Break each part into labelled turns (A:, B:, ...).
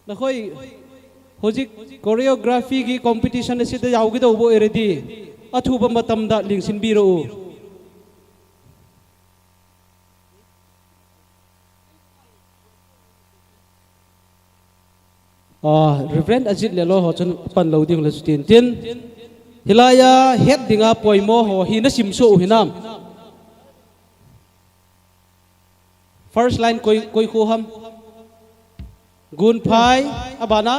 A: na khoi hojik choreography ki competition se te yaw gi do bo eredi athu ba matam da lingsin biro Reverend Ajit lelo ho chon pan lo ding la tin tin hilaya het dinga poimo ho hi na simso hinam first line koi khu ham gun phai abana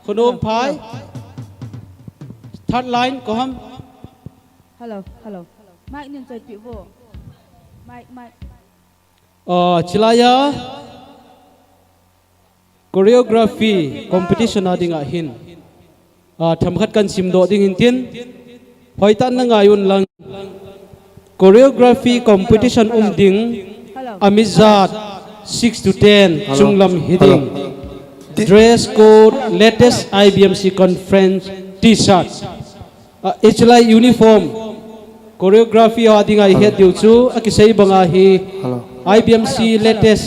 A: khunom phai third line ko ham
B: hello mic nin choi pi bo mic
A: chilaya choreography competition adinga hin thamkhat kan simdo ding in tin hoitan na ngayun lang choreography competition ding amizat 6 to 10 chunglam hiding dress code latest IBMC conference t-shirt HLI uniform choreography adinga het diu chu akisei banga hi IBMC latest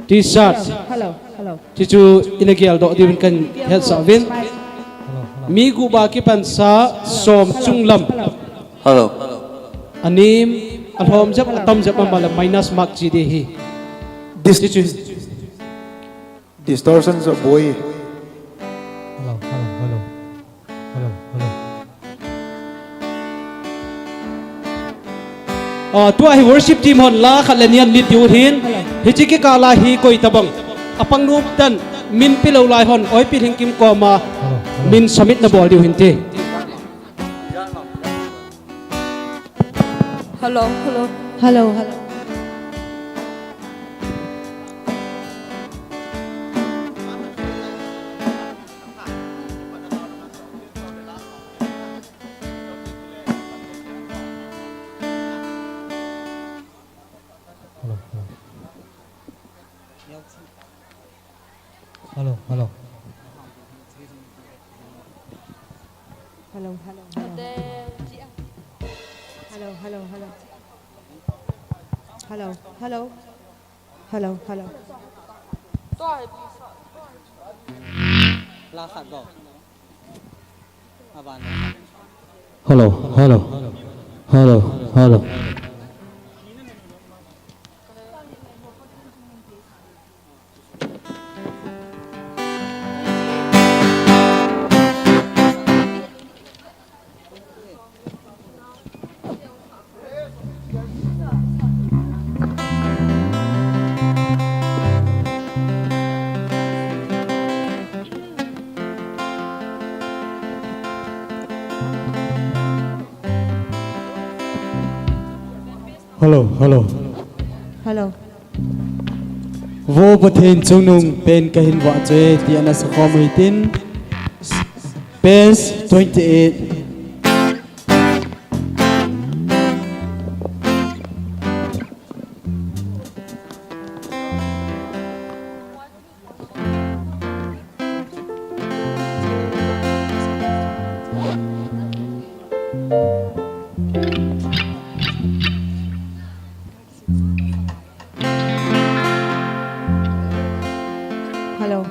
A: t-shirt
B: hello
A: chichu inagial do diun kan het savin mi gu ba ki pan sa som chunglam
C: hello
A: anim alhom jap atam jap mala minus mark chi de hi
D: distortions of boy
A: tua hi worship team hon la khalanian lit yu hin hi chi ki kala hi koi tabang apang nup tan min pilo lai hon oi pi hingkim ko ma min submit na bol diu hin te
B: hello
E: hello vô bát thiên chung nung pen kahin wa che ti ana sa khomui tin page 28
B: hello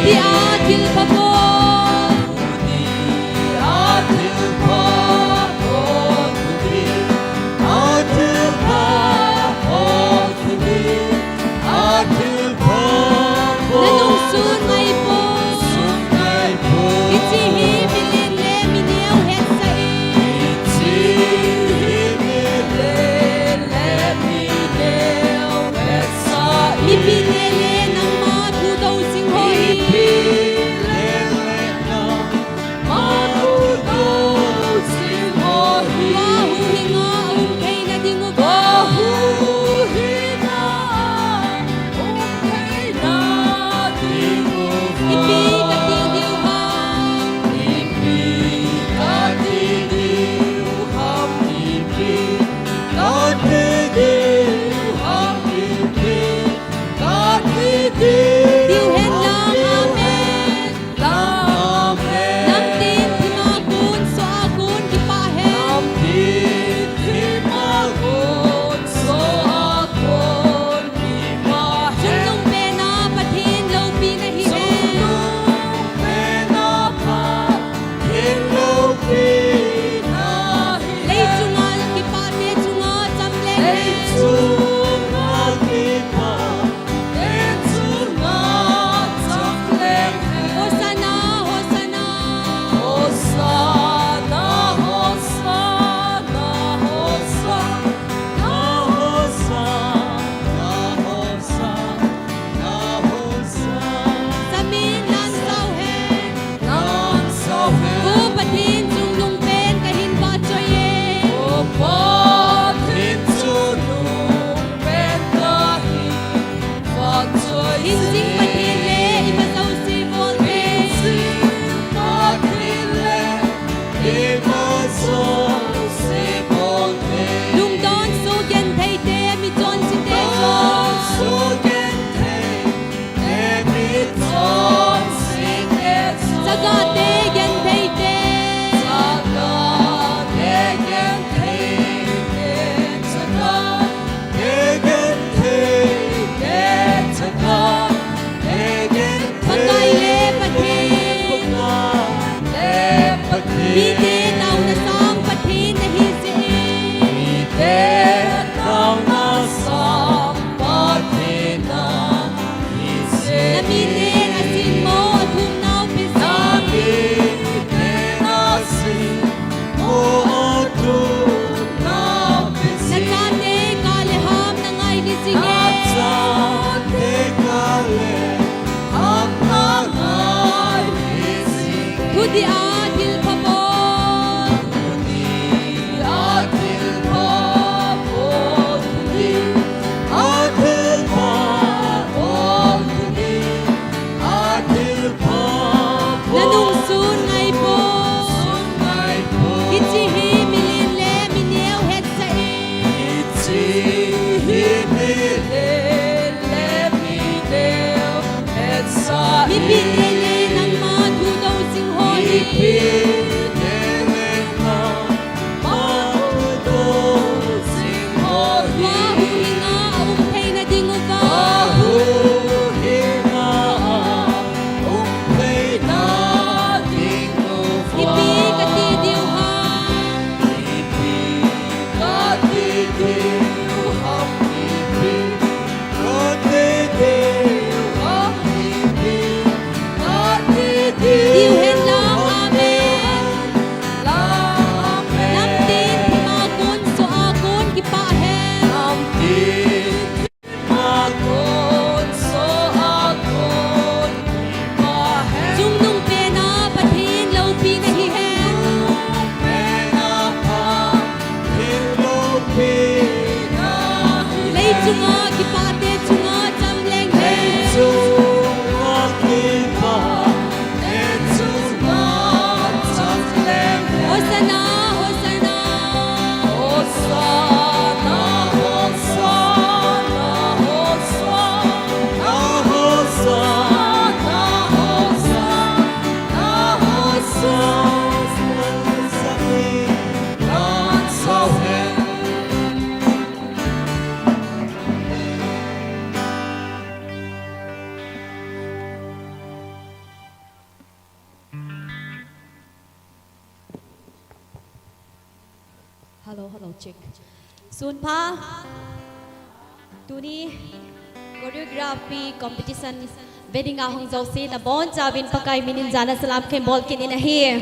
B: Di atil pabor Nanong sun ngay po Itihi milile minyaw het sa Ipinele ng mga tudaw singhoy Wahuhinga ang kay na dinguba Diuhen lang amen Namtin timagun so agun kipahen Sunong pena patin law pinahihen Lay sungal kipate sunga tamlehen Hosana, Hosana Samin lan sauhen Upatin sunong pen kahin bachoyen Hinsing patile ibasaw si Volte Lungdon so gen thay te mi ton si te Sagate gen thay te Pagkaile patin Bite tao na sang patin na hisiin Naminin asin mo at humnaw pisin Nagsate kaliham na ngay nisingin Kudi atil pabor Nanong sun ngay po Itihi milile minyaw het sa Ipinele ng mga tudaw singhoy Wahuhinga ang kay na dinguba Ipikati diuhan Diuhen lang amen Namtin timagun so agun kipahen Sunong pena patin law pinahihen Lay sunga kipate sunga tamlenghen Hosana, Hosana check Sun pa Tuni choreography competition wedding ahong jausi na bon chabin pakai minin jana salam kem bol kin in a here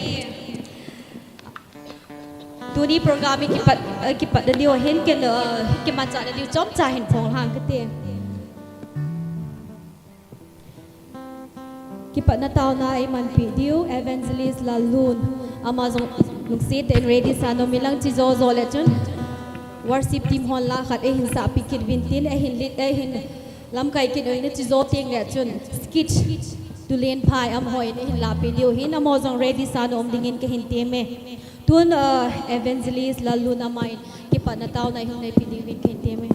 B: Tuni programming kipat da liu hen ken ke ma cha da liu chom cha hen phong hang ke te kipat na tao na ai man pi diu evangelist la lun amazon lung sit and ready sa no milang chi zo zo le chun worship team hon la khat e hin sa pi kit vin tin e hin lit e hin lam kai kit oi ne chi zo ting le chun skit tu len phai am hoi ne hin la pi diu hin amazon ready sa no om dingin ke hin te me tun evangelist la lun amai kipat na tao na hin nei pi diu vin ke hin te me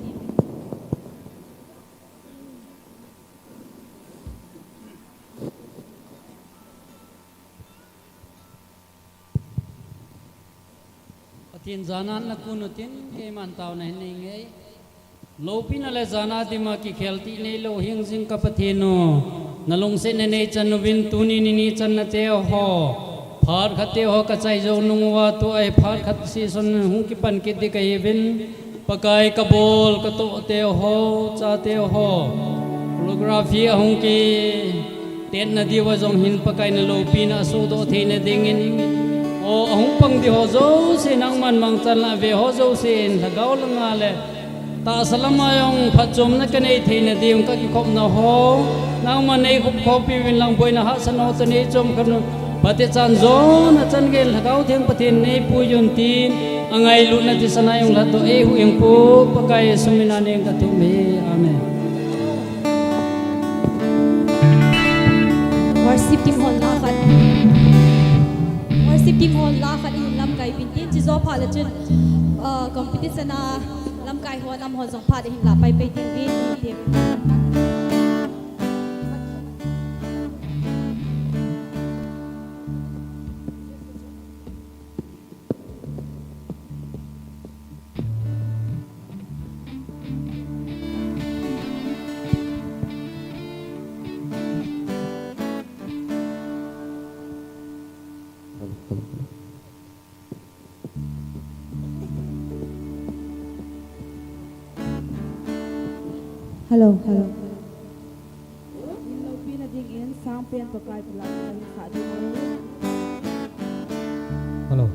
C: tin zana na kuno tin ke man taw na ni ngai lopi na le zana dima ki khelti nei lo hing jing ka pathino nalong se ne nei chan win tuni ni ni chan na te ho phar khate ho ka chai jo nungwa to ai phar khat si son hung ki pan ki de kai bin pakai ka bol ka to te ho cha te ho choreography hung ki ten na di wa jong hin pakai na lopi na so do the na dingin o hung pang di ho zo se nang man mang chan la ve ho zo se la gaw la nga le ta salama yong phachom na ka nei theina dim ka ki khop na ho nang man nei khop khop pi win lang boi na ha san ho ta nei chom kan pate chan zo na chan gel la gaw theng pathin nei pu yun tin angai lu na ti sana yong la to e hu yong pu pakai sumina neng ka tu me amen
B: worship team hon la khat worship team hon la khat in lam kai bin tin chi zo pha la chun competition na lam kai ho nam hon jong pha de him la pai pai tin vi ti
F: Hello. Lo pina ding in sang pen pakai pula sa di
E: Hello.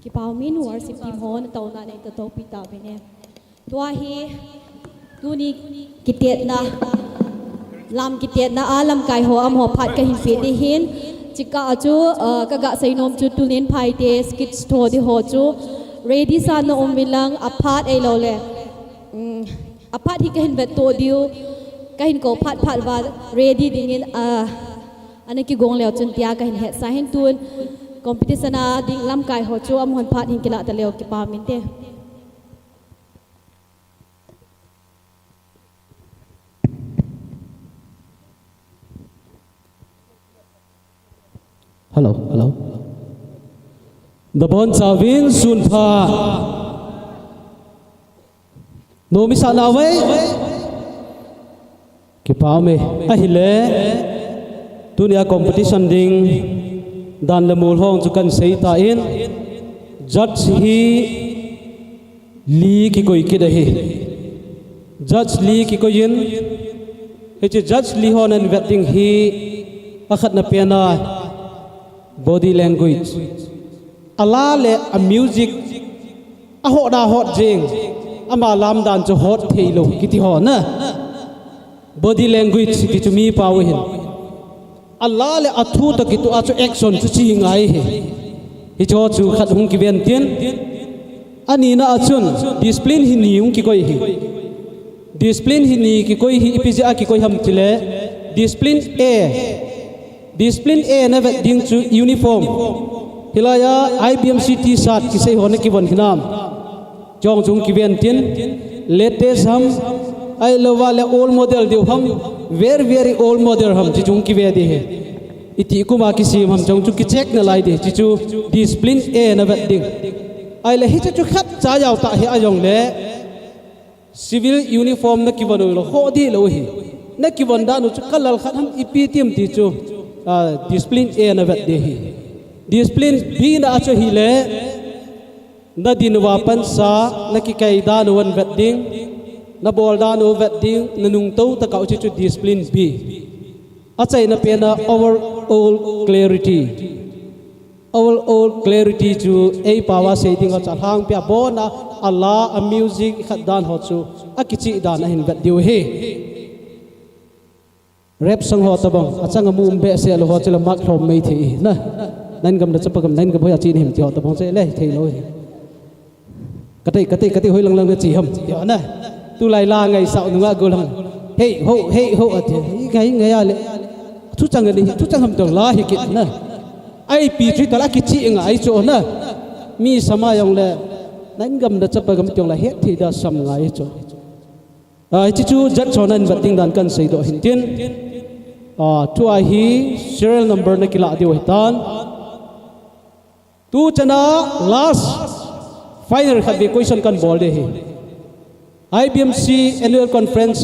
B: Kipao min worship team hon tàu na nei to pita bine tua hi tu ni kitiet na lam kitiet na alam kai ho am ho phat ka hin pe di hin chika chu ka ga sainom chu tulin phai te skit sto di ho chu ready sa no om bilang aphat ai lo le aphat hi ka hin vet to diu ka hin ko phat wa ready dingin ane ki gong leo chun tia ka hin het sa hin tun competition a ding lam kai ho chu am hon phat hin kila ta leo ki pa min te
A: hello the bon savin sun pha no mi sa na we ki pa me a hi le tunia competition ding dan le mul hong chu kan sei ta in judge hi li ki koi ki da hi judge li ki ko yin he chi judge li hon an vetting hi akhat na piana body language ala le a music a ho da hot jing ama lam dan chu hot theilo kiti ho na body language ki chu mi paw hin Allah le athu ta ki tu a chu action chu chi ngai he hi cho chu khat hung ki ven tin ani na achun discipline hi ni ung ki koi hi discipline hi ni ki koi hi ipiji a ki koi ham chile discipline a na vet ding chu uniform hilaya IBMC t-shirt ki sei hone ki bon khinam chong chung ki ven tin latest ham ai lova le old model deu ham very old model ham chi chung ki ve de he iti kuma ki sim ham chong chu ki check na lai de chi chu discipline a na vet ding ai le hi chu khat cha yaw ta he ayong le civil uniform na ki bon lo ho di lo hi na ki bon da nu chu kalal khat ham ipi tim ti chu discipline a na vet de hi discipline b na chu hi le na din wa pan sa na ki kai da nu wan vet ding na bol da nu vet ding na nung to ta ka chu discipline b achai na pe na overall clarity all clarity to a power setting of hang pia bona Allah a music khadan ho chu akichi dan hin gat diu he rap sang ho tabang achang mu be se lo ho chela mak thom mei thi na nan gam da chapagam nan ga boya chin him ti ho tabang se le thei lo kati hoi lang lang chi ham yo na tu lai la ngai sao nga go lang hey ho ati ngai ya le tu chang ham tong la hi kit na ai pi tri tala ki chi nga ai cho na mi sama yong le nan gam da chapa gam tong la het thi da sam ngai cho ai chi chu jat cho nan bating dan kan sei do hin tin tu a hi serial number na kila di tan tu chana last final khat be question kan bol de hi IBMC annual conference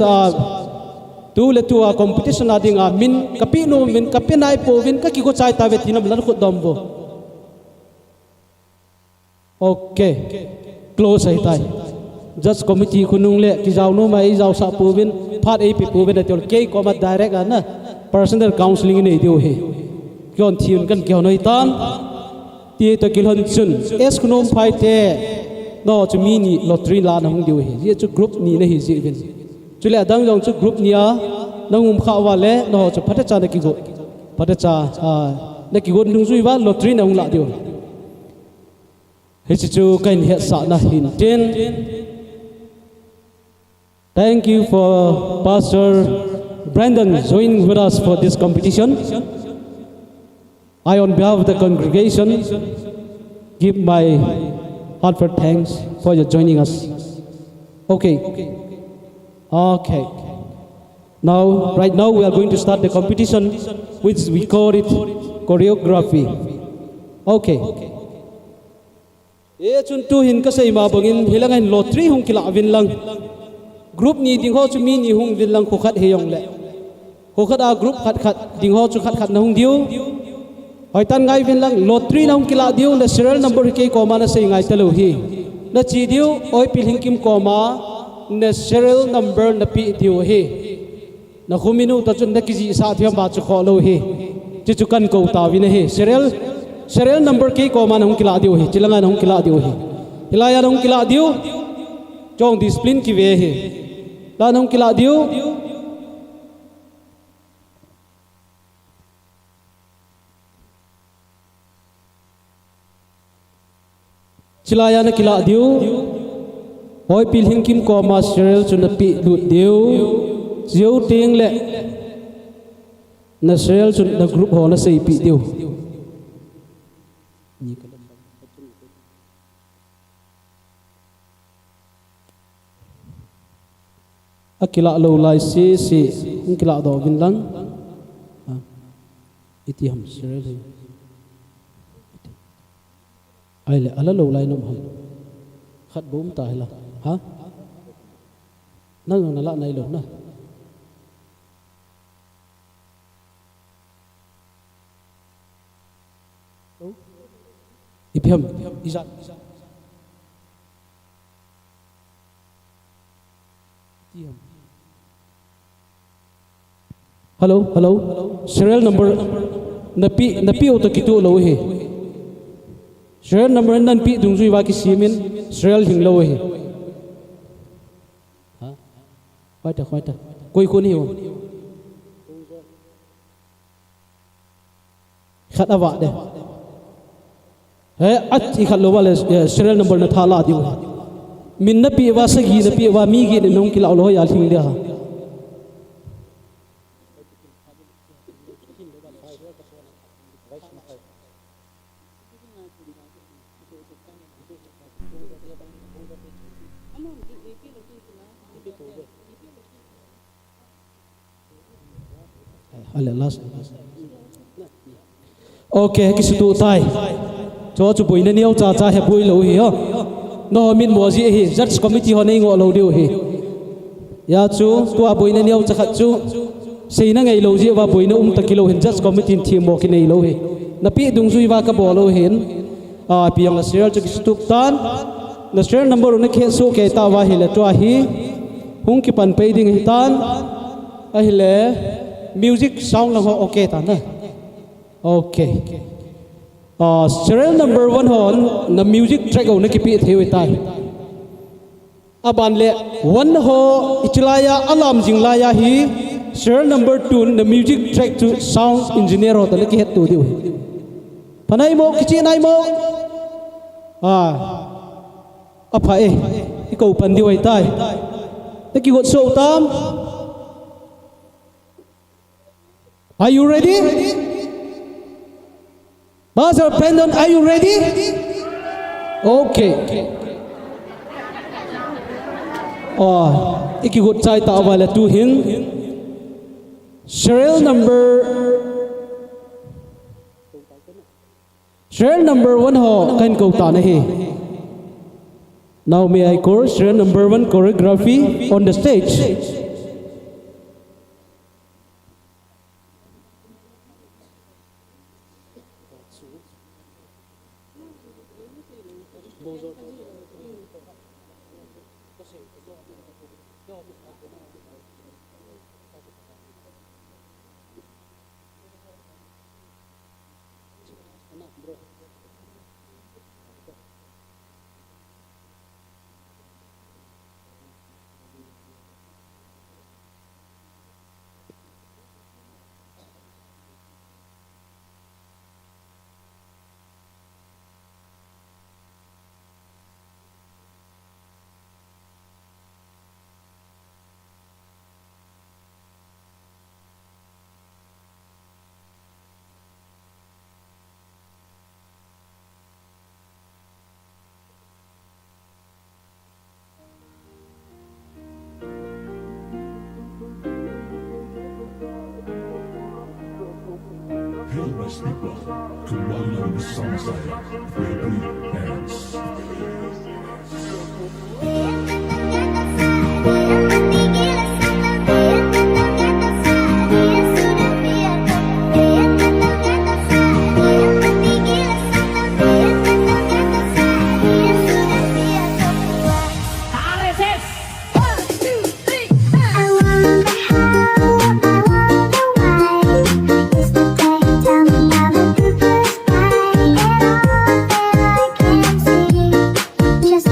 A: tu le tu a competition ading a min kapi no min kapi nai po win ka ki ko chai ta ve tinam lan khut dom bo okay close ai tai just committee khunung le ki jaw no mai jaw sa po win phat ai pi po win atol ke ko ma direct ana personal counseling nei dio he kyon thiun kan kyo noi tan ti to kilhon chun es kunom phai te no chu mi ni lottery la na hung dio he ye chu group ni na hi ji win chule adang jong chu group nia nangum kha wa le no chu phata cha na ki go phata cha na ki go nung zui wa lottery na hung la dio he chu kain he sa na hin ten thank you for Pastor Brandon joining with us for this competition. I on behalf of the congregation give my heartfelt thanks for your joining us. Okay. Right now we are going to start the competition, which we call it choreography. Okay. E chun tu hin ka sei ma bangin hilangan lottery hung kila win lang. Group ni ding ho chu mi ni hung win lang khu khat he yong le. Khu khat a group khat ding ho chu khat na hung diu. Hoi tan ngai win lang lottery na hung kila diu na serial number ke ko ma na sei ngai talo hi. Na chi diu oi pil hing kim ko ma na serial number na pi diu he na khuminu ta chun na kiji sa thiam ba chu kho lo he chi chu kan ko ta wi na he serial number ke ko man hung kila diu he chilanga hung kila diu he hilaya hung kila diu chong discipline ki ve he la hung kila diu chilaya na kila diu hoi pil hing kim ko ma serial chun na pi lut diu ziu ting le na serial chun na group ho na sei pi diu akila lo lai si kila do bin lang iti ham serial ai le ala lo lai nom ham khat bom ta la ha nang na la nai lo na Ibmc izat hello serial number napi auto kitu lo he serial number nan pi dung zui wa ki simin serial hing lo he ha khoita koi ko ni ho khat awa de he at i khat lo wala serial number na thala diu min na pi wa sagi na pi wa mi gi ne nong ki la lo ya thing de ha last okay kisitu tai cho chu buina niau cha he bui lo hi ho no min mo ji hi judge committee ho nei ngo lo diu hi ya chu tua buina niau cha khat chu sei na ngai lo ji wa buina ta kilo hin judge committee thi mo ki nei lo hi na pi dung zui wa ka bo lo hin piang la serial chu kisitu tan na serial number na khe so ke ta wa hi le tua hi hung ki pan pe ding hi tan a hi le music sound lang ho okay ta na okay serial number 1 hon na music track o na kipi theu tai aban le 1 ho ichilaya alam jinglaya hi serial number 2 na music track to sound engineer ho ta na ki het tu diu panai mo kichi nai mo apa ikaw pan diu ai tai na ki got so tam. Are you ready? Pastor Brandon, are you ready? Okay. Iki gut chai ta wala tu hin. Serial number 1 ho kan ko ta na hi. Now may I call serial number 1 choreography on the stage.
G: Hail my sleeper, kembali bersama saya, Febri Hands.
H: Just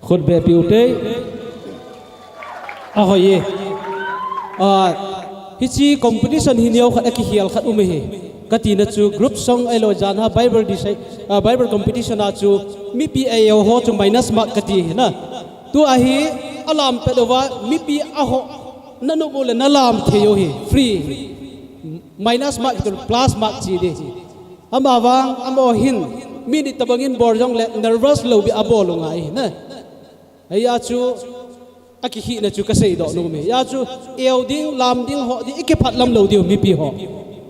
A: khut be piute a hoye hi chi competition hi niau khat ki hial khat ume he katina chu group song elo jana bible disai bible competition a chu mi pi a ho chu minus mark kati na tu a hi alam pedowa mi pi a ho nanu bole nalam theyo hi free minus mark to plus mark chi de ama wang amo hin mi ni tabangin borjong le nervous lo bi abolo ngai na ai a chu aki hi na chu ka sei do no me ya chu eo ding lam ding ho di ike phat lam lo diu mi pi ho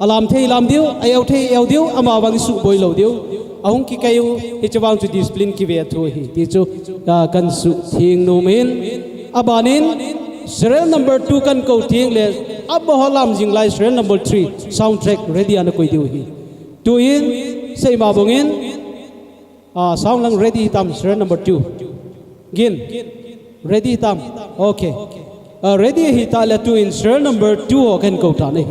A: alam thei lam diu eo thei eo diu ama wang su boi lo diu ahung ki kayu hi chawang chu discipline ki ve thu hi ti chu kan su thing no men abanin serial number 2 kan ko thing le ab ho lam jing lai serial number 3 soundtrack ready ana koi diu hi tu in sei ma bongin sound lang ready tam serial number 2 gin ready tam okay ready hi ta la 2 in serial number 2 kan ko ta nei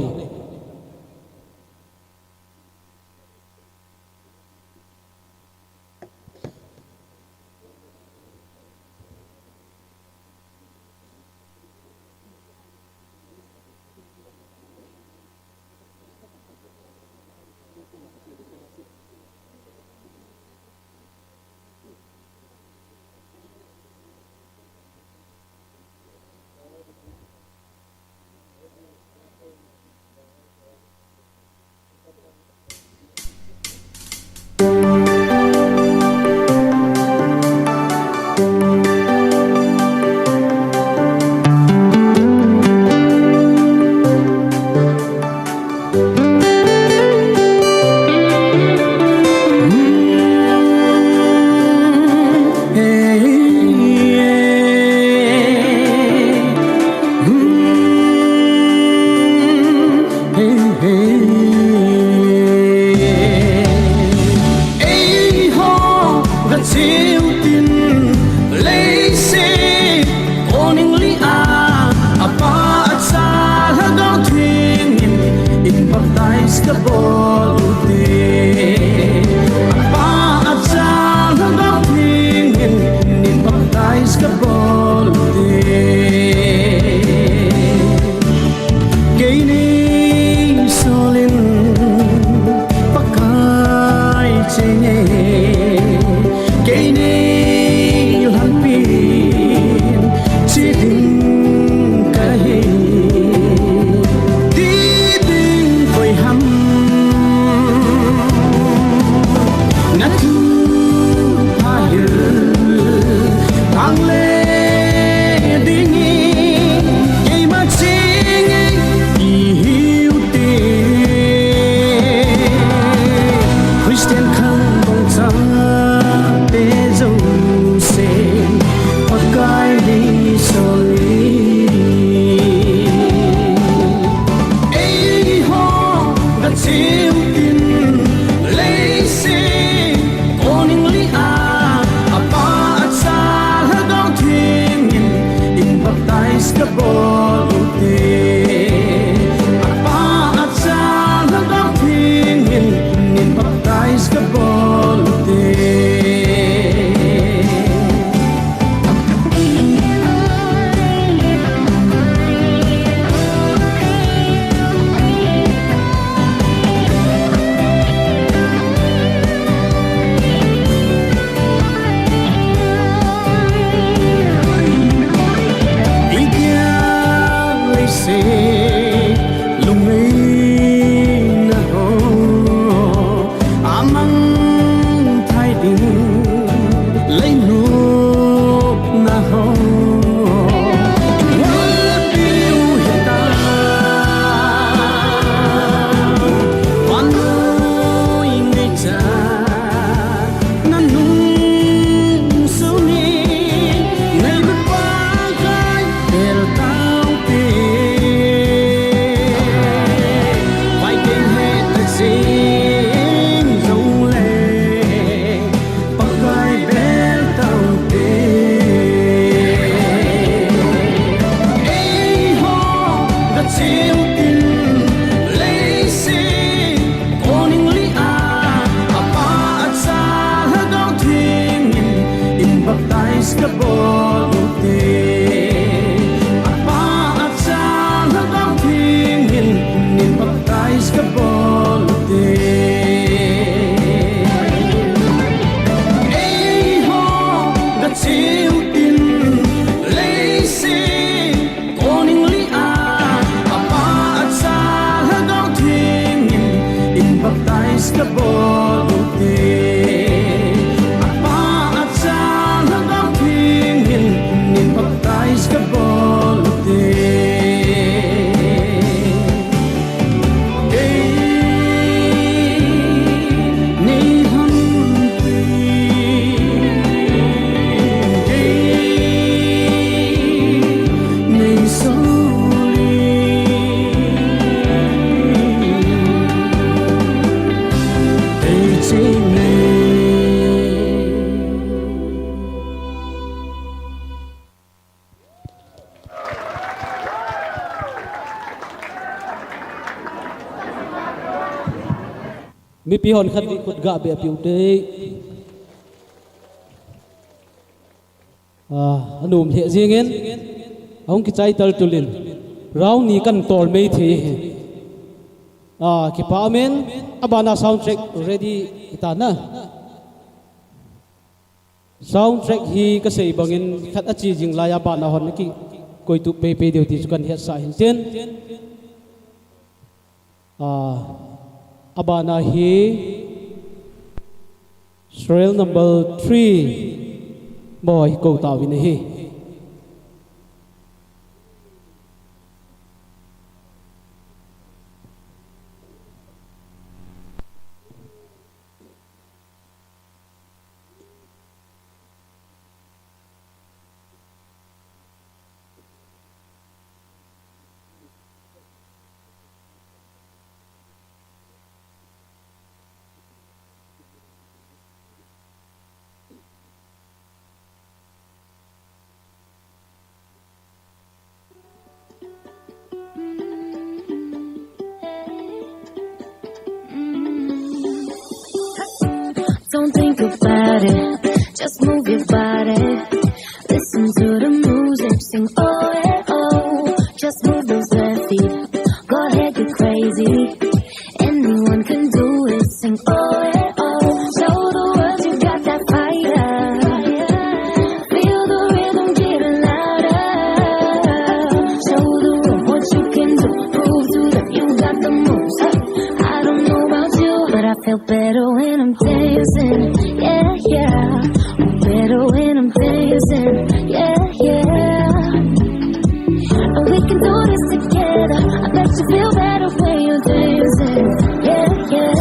H: baptize ka bolute apa acha hagam thingin nin baptize ka bolute ei ho ga chiu tin leisi koning li a apa acha hagam thingin in baptize ka bolute
A: mi pi hon khat kut ga be piu te anum he jingen ong ki chai tal tulin raw ni kan tor mei the ki pa men abana soundtrack ready itana soundtrack hi ka sei bangin khat achi jing la ya ba na hon ki koi tu pe pe deu ti chukan he sa hin chen abana hi serial number 3 boy ko tawin hi
I: Don't think about it, just move your body. Listen to the music, sing oh yeah oh. Just move those left feet, go ahead get crazy. Anyone can do it, sing oh yeah oh. Show the world you got that fire. Feel the rhythm get louder. Show the world what you can do. Prove to them you got the moves. I don't know about you, but I feel better when I'm dancing. Yeah, yeah. Better when I'm dancing. Yeah, yeah. And we can do this together. I bet you feel better when you're dancing. Yeah, yeah.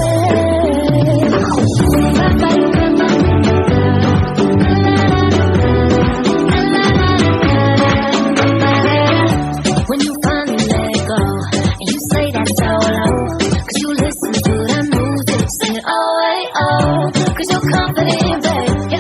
I: When you finally let go and you say that solo, 'cause you listen to that music, sing it oh, hey, oh, 'cause you're confident, babe.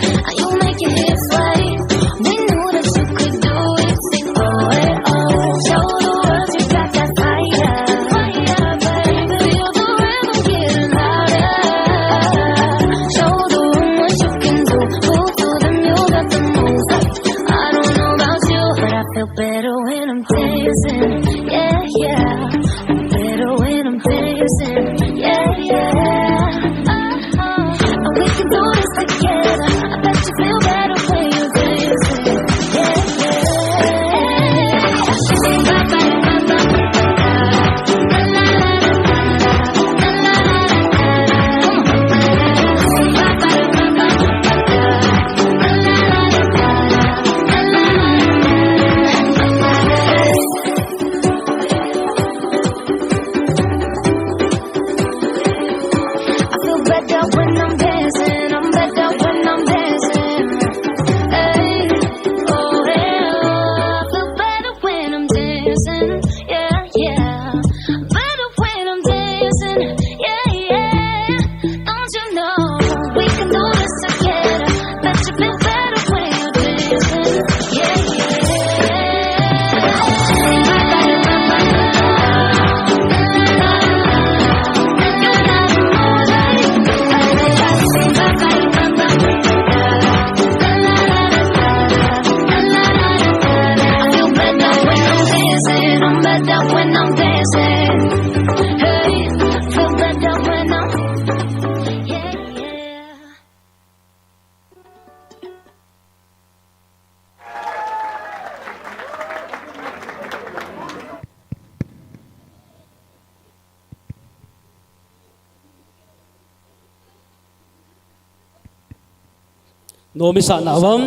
A: Nomi sanawam.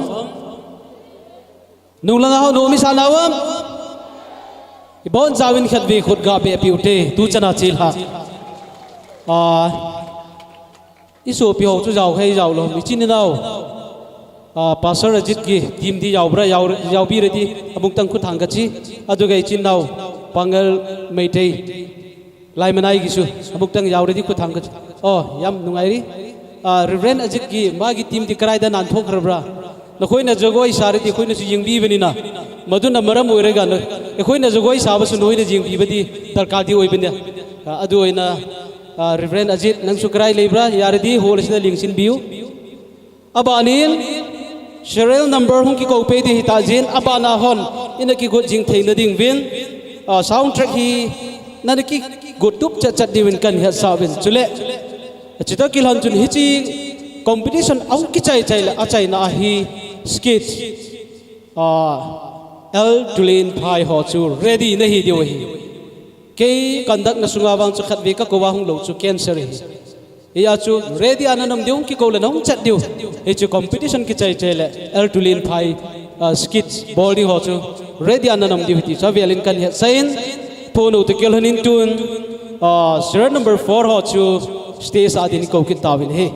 A: Nung lang ako nomi sanawam. Ibon zawin khatbi khut ga be piute tu chana chil ha. Isu pi ho chu jaw hei jaw lo mi chin nau. Pastor Ajit ki team di jaw bra jaw bi re di abung tang khut hang ka chi adu gai chin nau pangal meitei lai manai gi su abung tang jaw re di khut hang ka chi. Yam nungai ri. Reverend Ajit ki magi team di karai da nan thok bra. Nakhoi na jogoi sari di khoi na su yingbi bani na. Madu na maram oirega na. Khoi na jogoi sa ba su noi na yingbi badi tarkal di oi bani. Adu oina Reverend Ajit nang su karai lebra yare di hol sina lingsin biu. Aba anil serial number hung ki ko pe di hita jin aba na hon ina ki go jing thei na ding win soundtrack hi na ki go tup chat di win kan ha sa win chule chita kilhan chun hi chi competition au ki chai la achai na hi skit L Tulin Phai ho chu ready na hi dio hi ke conduct na sunga wang chu khat ve ka ko wa hung lo chu cancer hi ya chu ready ananam diu ki ko la nong chat diu e chu competition ki chai la L Tulin Phai skit body ho chu ready ananam diu ti sa velin kan he sain phono to kelhanin tun serial number 4 ho chu stay sa din ko ki tawin he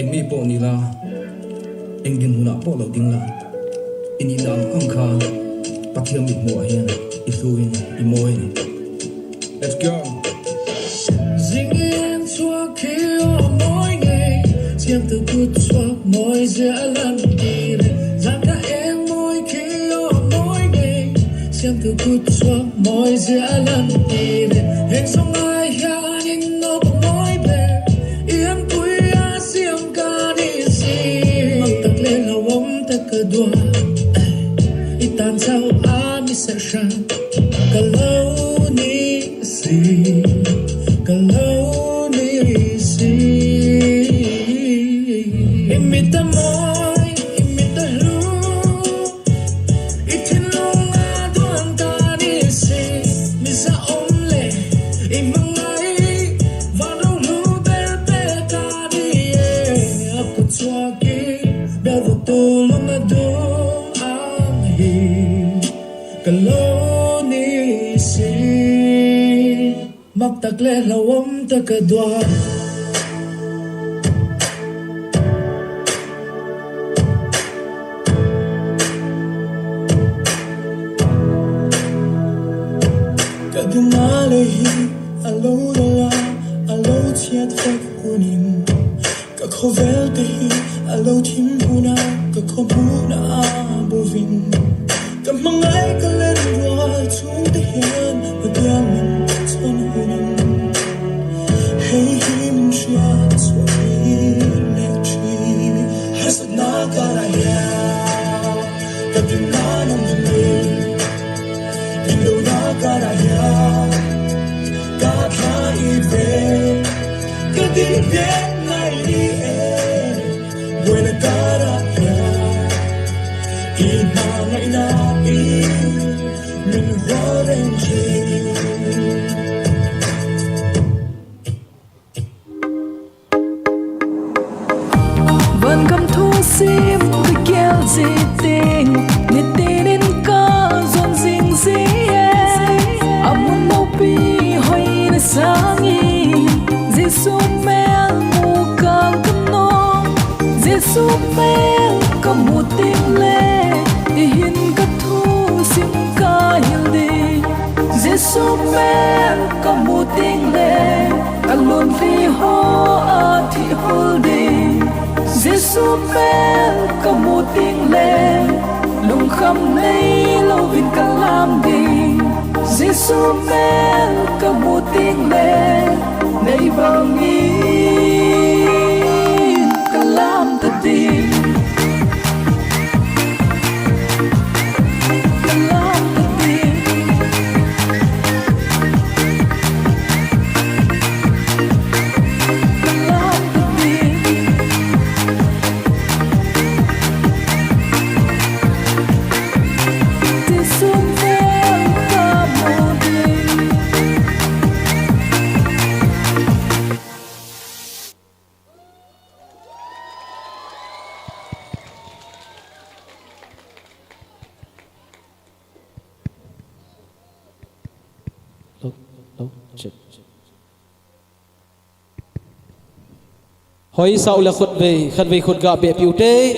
H: Anh mi bộ ni la, anh din huna bộ lâu ding la, ini lam ang kha, pathiam mi mo hian, isuin imoy ni. Let's go. Ding em chua khi mỗi ngày, chiêm từ cút chua mỗi giờ lần đi đây, rằng cả em mỗi khi mỗi ngày, chiêm từ cút chua mỗi giờ lần đi đây, em sống ai hian in nó mỗi bề, em vui siam ka di si magtak le lawam takadwa itan sao ami sa sha kalau ni si imita moy imita lu itin long aduan ka di si misa omle imangai vano lu berpe ka di aku cuaki dapat tolong adum ahi kalau ni si magtak le lawam takadwa kadumalehi alo dala alo chiat fek hunin ka khovel tehi alo thim huna ka khomuna bovin ka mangai ka len wal chung te hian hadiamin chon hunin hey him shia swai nekchi hasna karaya ka dinanam dine indo na karaya ka ive ka dinne buena cara y mana ina min orange
J: vẫn cầm thu sim cái kêu gì tình để tin đến có dọn gì mel ka mu ting le i hin ka thu sim ka hil di Giêsu mel ka mu ting le ka lun vi ho a thi hol di Giêsu mel ka mu ting le lung kham nei lo vin ka lam di Giêsu mel ka mu ting le nei bang in ka lam ta di ka lam ta di ka lam ta di Giêsu mel ka mu ting
A: hoi sau là khut về khut gạ bể piu tê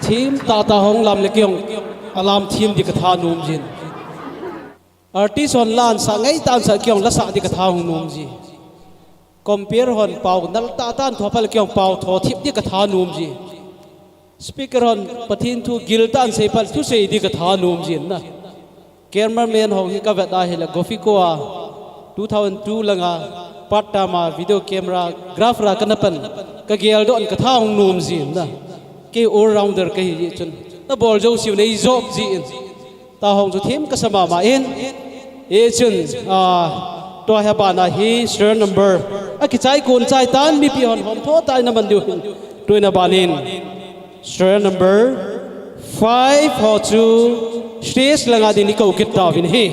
A: team ta hong lam le kyong alam team di katha num jin artist on lan sa ngai tan sa kyong la sa di katha hong num ji compare hon pau nal ta tan thopal kyong pau tho thip di katha num ji speaker hon pathin thu gil tan se pal thu se di katha num jin na cameraman hong ka va da hela gofiko a 2002 langa part time video camera graph ra kanapan ka gel don ka thang num zin na ke all rounder ka hi chun na bol jo siu nei job ji ta hong chu them ka sama ma en e chun to ha ba na hi sir number a ki chai kun chai tan mi pi hon hom tho tai na man du tu na banin sir number 5 ho chu stage langa din ni ko kit ta vin he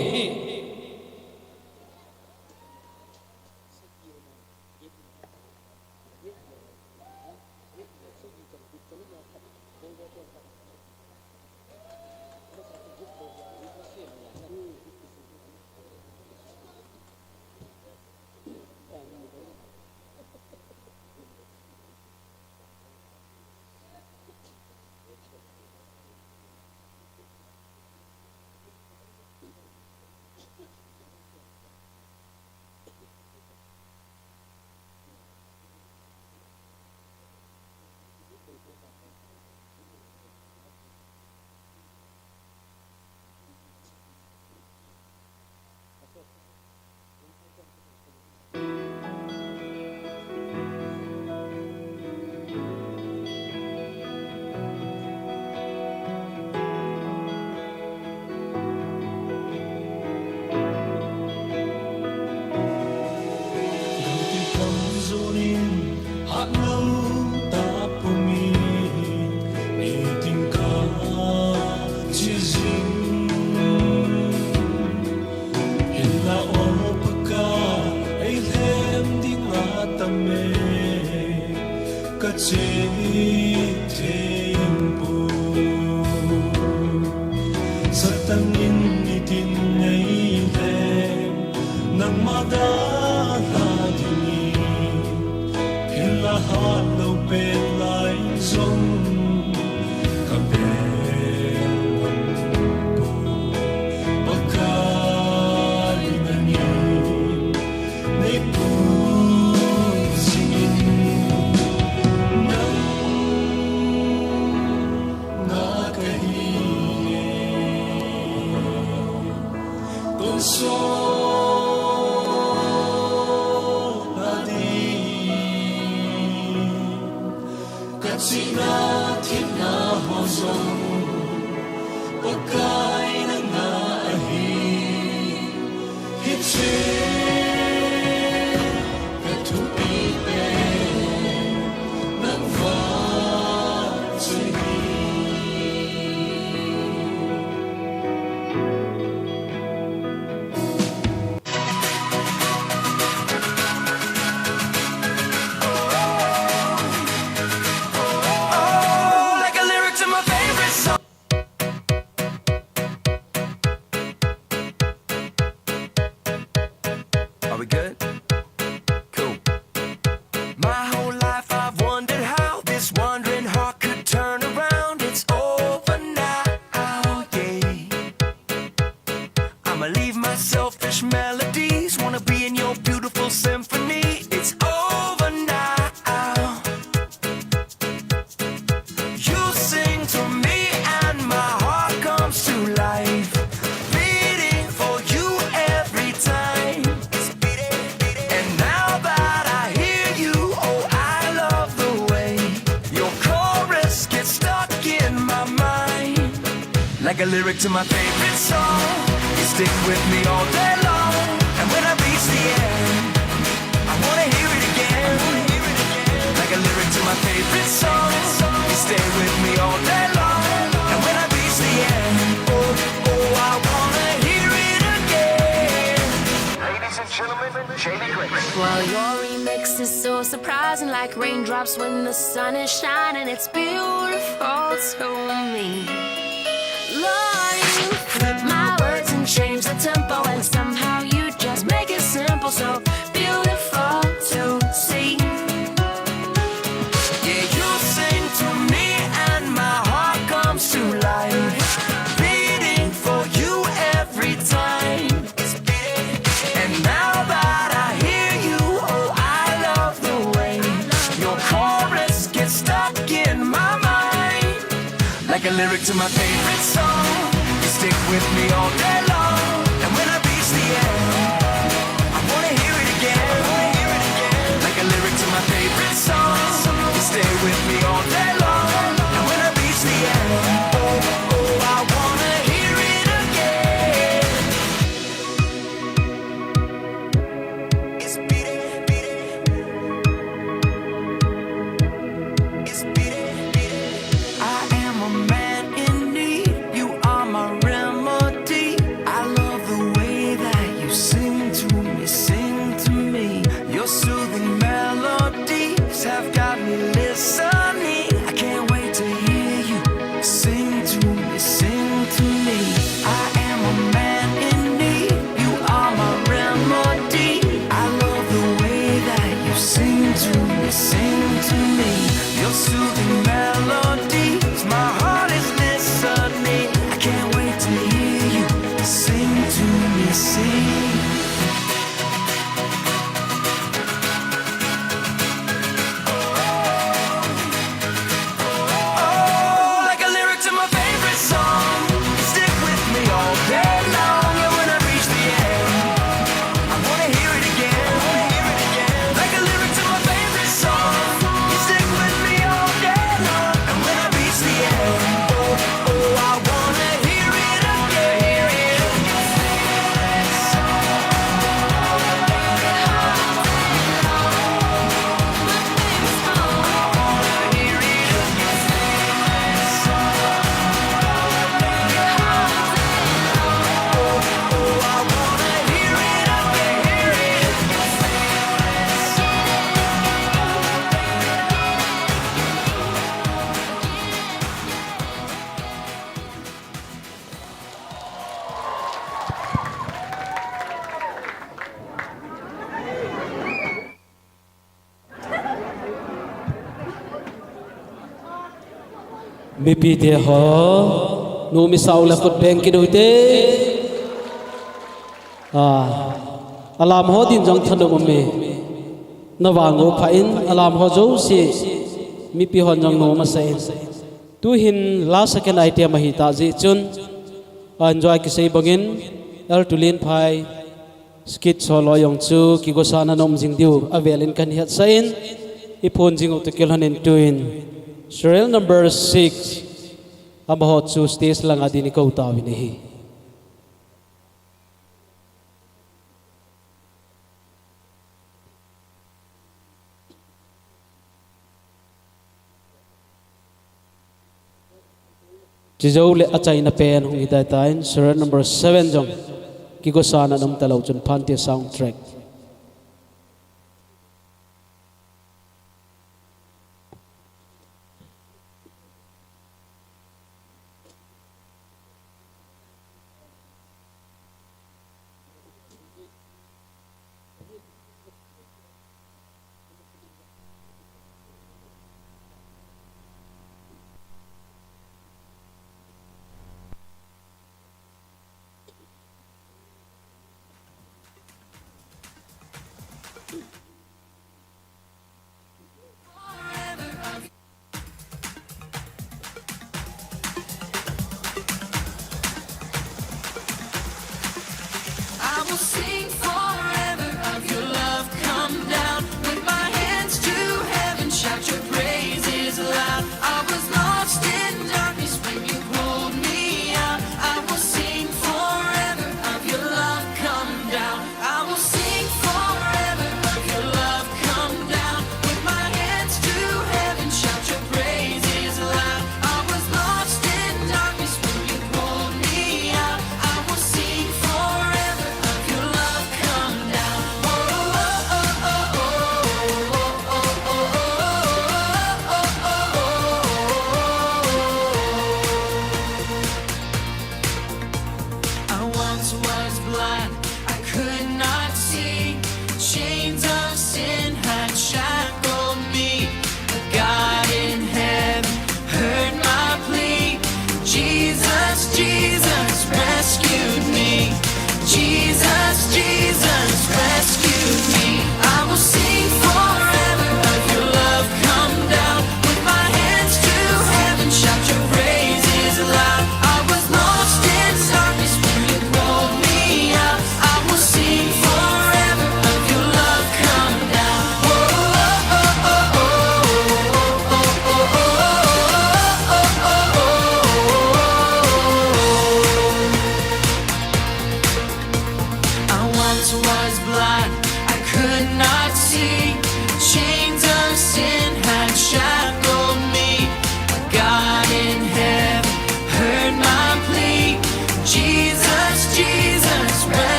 K: Are we good? Cool. My whole life I've wondered selfish melodies. Wanna be in your beautiful symphony. It's over now. You sing to me and my heart comes to life, beating for you every time. And now that I hear you, oh, I love the way your chorus gets stuck in my mind, like a lyric to my favorite song. You stick with me all day long, and when I reach the end, I wanna hear it again, like a lyric to my favorite song. You stay with me all day long, and when I reach the end, oh, oh, I wanna hear it again. Ladies and gentlemen, Jamie Grace.
I: Well, your remix is so surprising, like raindrops when the sun is shining. It's beautiful to me. Lord, you flip my words and change the tempo, and somehow you just make it simple, so beautiful to see.
K: Yeah, you sing to me and my heart comes to life, beating for you every time. And now that I hear you, oh, I love the way your chorus gets stuck in my mind, like a lyric to my favorite song. You stick with me all day long, and when I reach the end, I wanna hear it again, like a lyric to my favorite song. You stay with me all day long, and when I reach the end, oh, oh, I wanna hear it again. It's beating, it's beating. I am a man in need, you are my remedy. I love the way that you sing to me. Your soothing melodies have got me listening. I can't wait to hear you sing to me. I am a man in need, you are my remedy. I love the way that you sing to me. Your soothing melodies, my heart is listening. I can't wait to hear you sing to me, sing. Oh, like a lyric to my favorite song. Stick with me all day long, and when I reach the end, I wanna hear it again, like a lyric to my favorite song. You stick with me all day long, and when I reach the end, oh, oh, I wanna hear it again.
A: mi pi te ho nu mi sau la khut beng ki doite alam ho din jong thanu me na wa ngo pha in alam ho zo si mi pi hon jong no ma sai tu hin la second item hi ta ji chun enjoy ki sei bangin el tulin phai skit solo yong chu ki go sana nom jing diu avelin kan hiat sain ipon jing o to kelhanen tuin serial number 6 abahot chu stage lang adini ko tawin hi Jijo le achai na pen hong idai tain serial number 7 jong ki go sana nom talo chun phanti soundtrack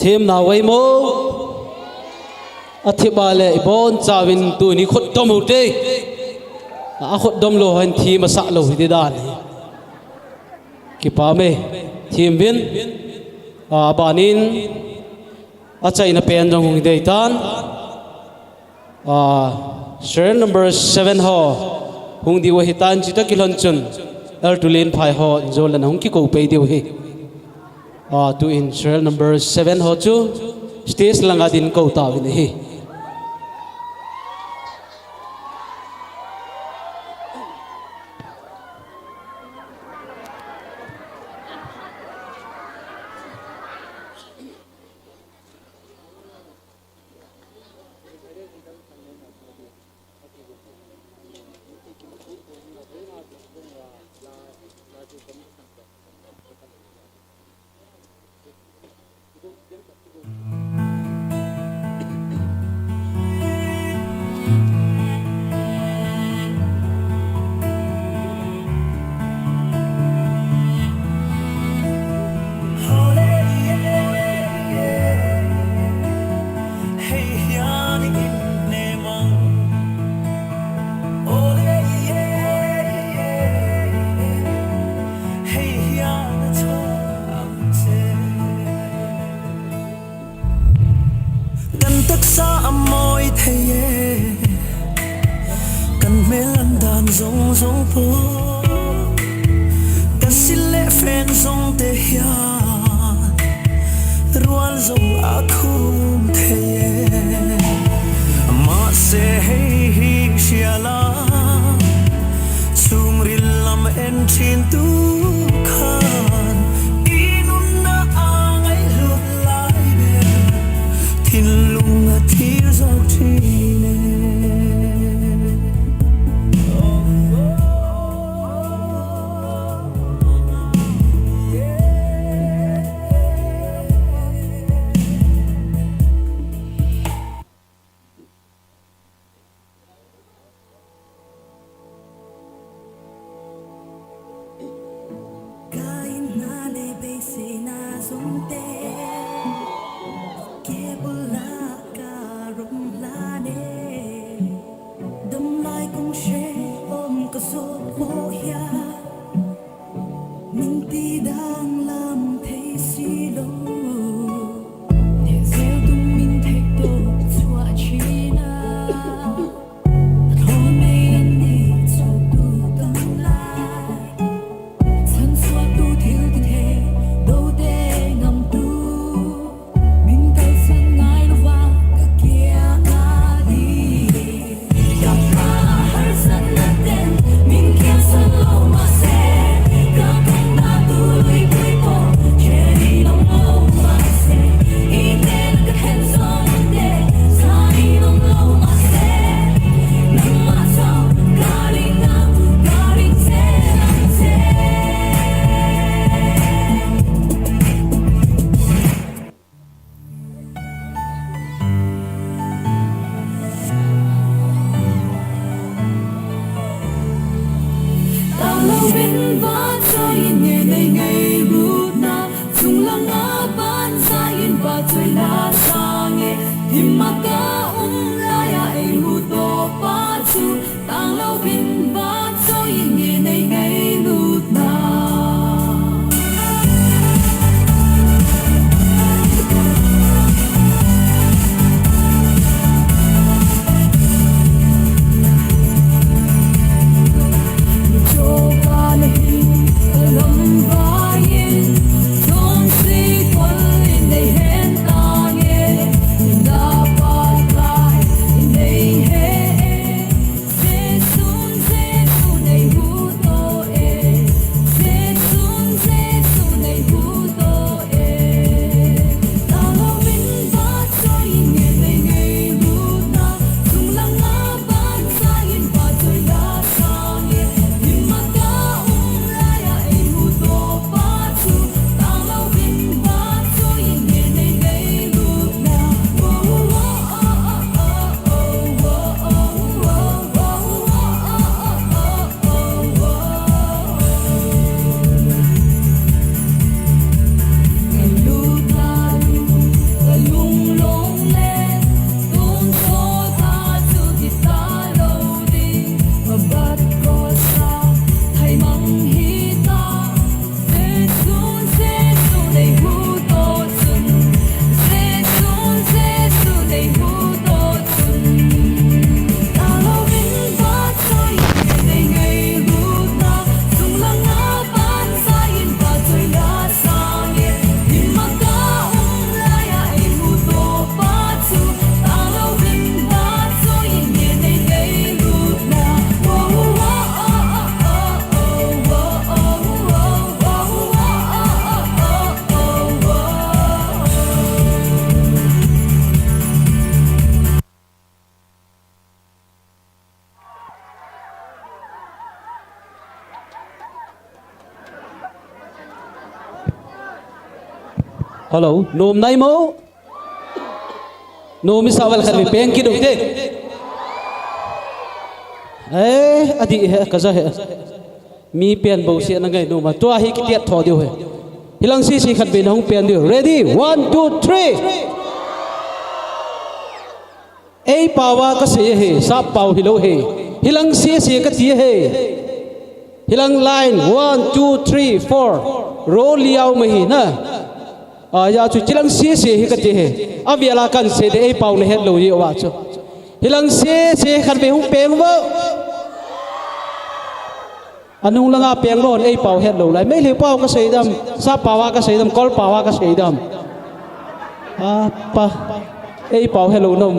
A: thêm nào vậy mô thiệp bà lệ bốn chawin tu ni khot dom hu te khot dom lo han thi ma sa lo hi dan ki pa me thim vin banin chai na pen jong hung dei tan serial number 7 ho hung di wa hitan chita kilon chun ertulin phai ho zolan hung ki ko pe diu hi to in serial number 7 ho chu stage langa din ko ta vin hi
J: Dapat
A: hello nom nai mo nom mi sawal khan mi pen ki duk te adi ka za he mi pen bo si na ngai no ma to hi ki tiat tho dio he hilang si khat be nong pen dio ready 1 2 3 ei pawa ka se he sa pau hi lo he hilang si ka ti he hilang line 1 2 3 4 ro liao ma hi na ya chu chilang si hi ka ti he aviala kan se de ei pau ne het lo yi wa chu hilang si khat be hung peng bo anung langa peng ron ei pau het lo lai mai le pau ka sei dam sa pawa ka sei dam kol pawa ka sei dam pa ei pau hello nom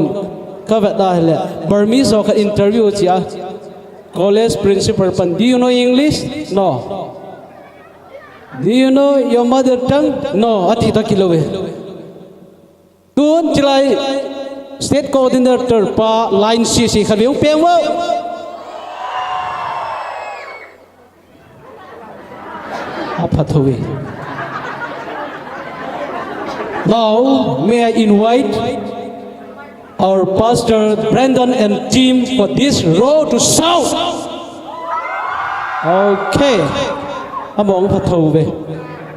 A: ka va da le Burmese ka interview chia college principal pan do you know English no do you know your mother tongue no ati ta kilowe tun chilai state coordinator pa line si khabiu peng wo apathowe now may I invite our pastor Brandon and team for this road to south. Okay, among pathowe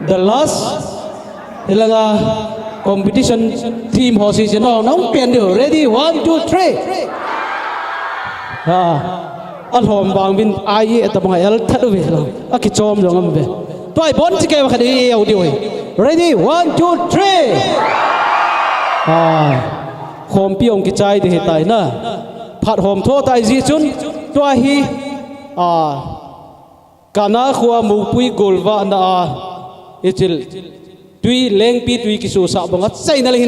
A: the last ilaga competition team hosi no nong pen dio ready 1 2 3 an hom bang bin ai atamang el thatwe lo aki chom jong am be toy bon chi ke ba khadi eu dio ready 1 2 3 hom piong ki chai de tai na phat hom tho tai ji chun to hi kana khwa mu pui golwa na ichil tui leng pi tui ki su sa bang chai na le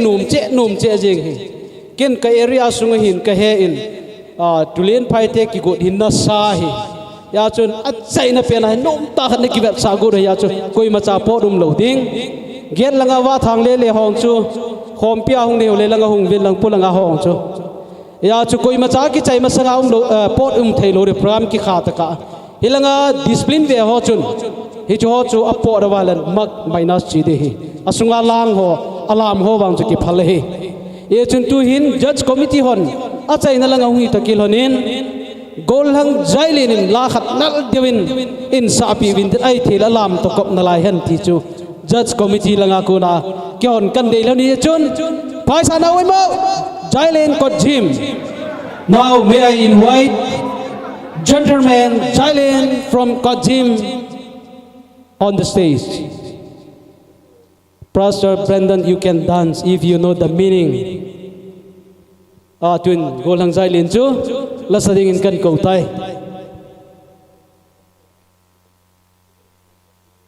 A: num che jeng hi ken ka area sung hin ka he in tulen phai te ki go hin na sa hi ya chun chai na pe na nom ta khan ki bet sa go ya chu koi ma cha po dum lo ding get langa wa thang le hong chu hom pia hong ne le langa hong vel lang pu langa hong chu ya chu koi ma cha ki chai ma sa hong lo pot thei lo re program ki kha ta ka hilanga discipline ve ho chun hi chu ho chu apo ra walan mak minus chi de hi asunga lang ho alam ho wang chu ki phal hi ye chun tu hin judge committee hon a chai na langa hui ta kil honin gol hang jailin la khat nal dewin in sa pi win ai thil alam to kop na lai hen ti chu judge committee langa ko na kyon kan de lo ni chun paisa na oi mo jailin ko gym now may I invite gentleman jailin from Kajim on the stage. Pastor Brandon, you can dance if you know the meaning. Twin golang jailin chu la sading in kan ko tai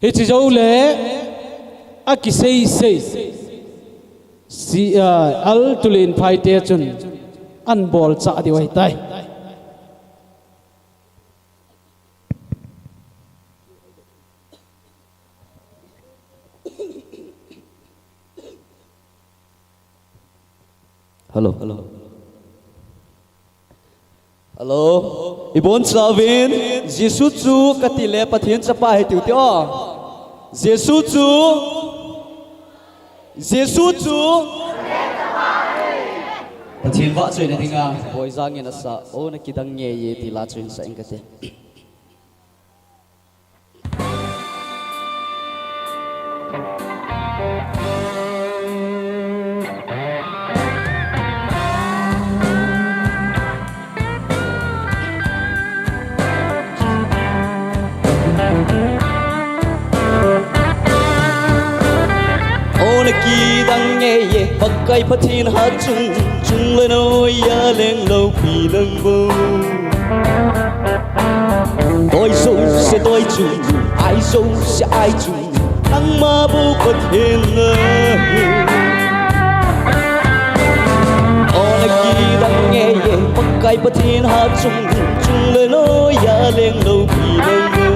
A: it is ole aki sei si al tulin phai te chun an bol cha di wai tai
L: hello ibon slavin jesu chu katile pathian chapa he tiu tio jesu chu pathian wa choi na dinga boy jang ina sa o na kidang nge ye ti la choi sa engate ki dang nghe ye pakai pathin ha chung le no ya leng lo pi leng bo tôi sâu sẽ tôi chung ai sâu sẽ ai chung nang ma bu pathin na ki dang nghe ye pakai pathin ha chung le no ya leng lo pi leng bo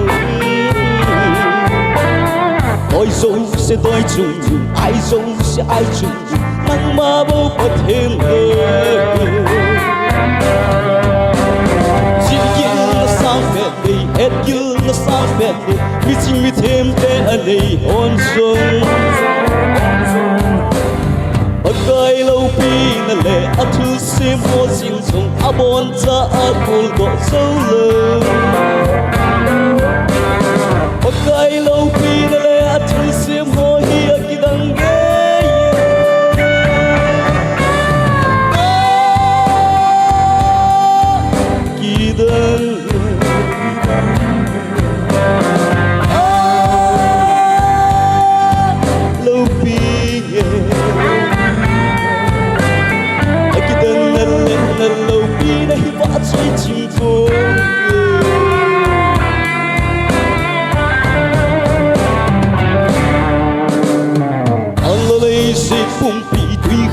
L: tôi sâu sẽ tôi chung ai sâu sẽ ai chung nang ma bu pathin na hết yêu nó sao phép mi chim mi thêm tên anh đây hôn sông gai lâu pi na le a thu sim ho sing song a bon cha a kul go so lo gai lâu pi na le a thu sim ho hi a kidang ge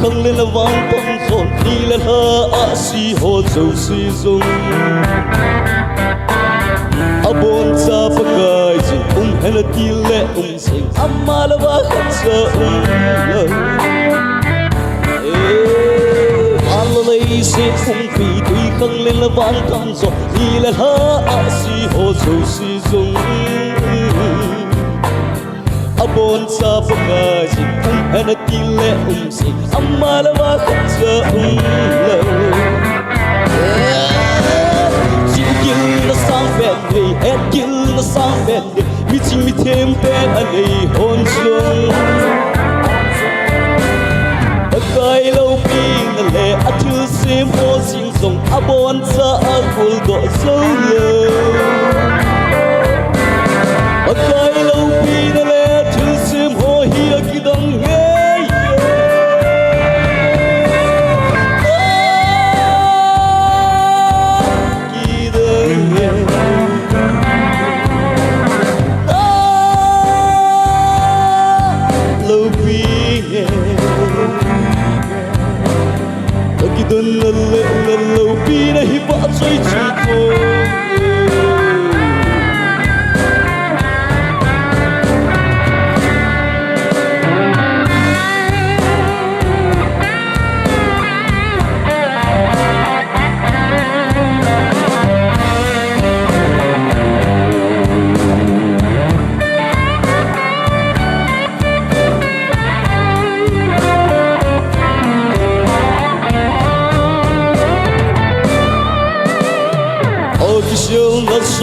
L: khăng lên là vang con giòn đi lên hơ a si hồ dầu si dung a bon sa pakai jin hela ti le sing amma la ba khat sa la alai se pi tui khăng lên là vang con giòn đi lên hơ a si hồ dầu si dung abon sa pagkasin hana tile sing amma la ba khat sa lo jil na sang ben hey et gil na sang ben mi ching mi them ben anei hon sung akai lo pi na le athu sim ho sing song abon sa akul go so lo akai lo pi na le sim ho hi a kidang ge kidang ge lo pi ge kidang le lo pi na hi ba choi chi ko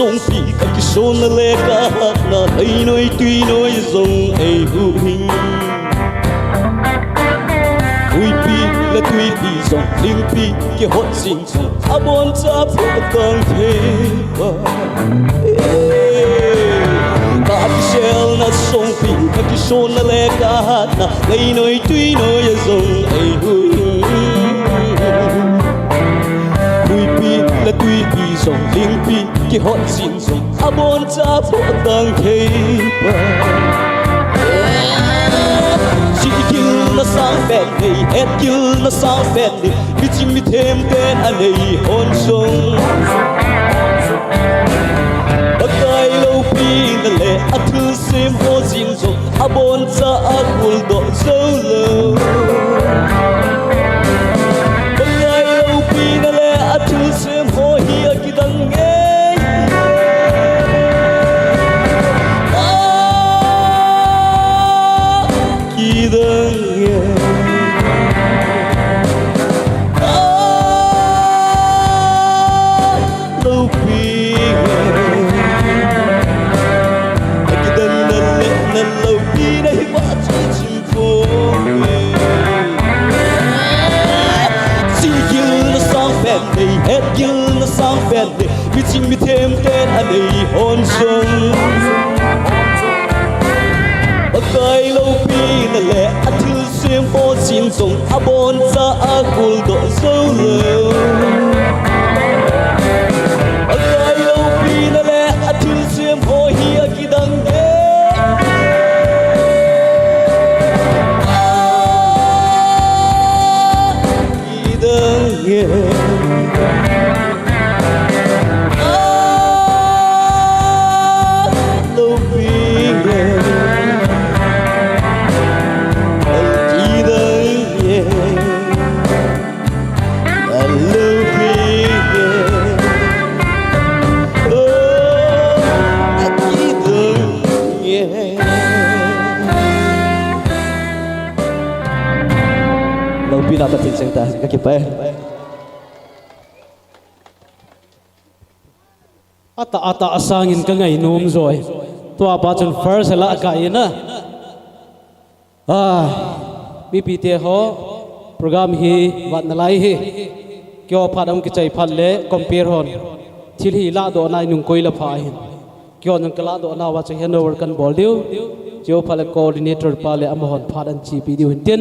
L: song pi ka ki son na le ka hat na ai noi tui noi zong ai hu hing tui pi zong ling pi ki hot sing song a bon cha phu tang the ba ka ki shel na song pi ka ki son na le ka hat na ai noi tui noi zong ai hu là tùy pi song ling pi ki hot sin song a bon cha pho tang thei pa si kil na sang ben hey et kil na sang ben ni mi chim mi them ten a nei hon song akai lo pi na le a thu sim ho sin song a bon cha a kul do so lo akai lo pi na le a thu sim ho hi a kidang ge kidang ge lo pi a kidang na lo pi na hi ba choi chim pho hey et gil na sang ben mi ching mi them ten anei hon song akai lo pi na le athu sim ho sin song a bon cha a kul do so lo akai lo pi na le athu sim ho hi a kidang ge kidang ge ta ka ki pa
A: ata asangin ka ngai nom rồi tua pa chun first la ka ina bpt ho program hi wat na lai hi kyo phadam ki chai phal le compare hon thil hi la do nai nung koi la pha hin kyo nang kala do na wa che handover kan bol diu jo phal coordinator pa le amhon phadan chi pi diu hin tin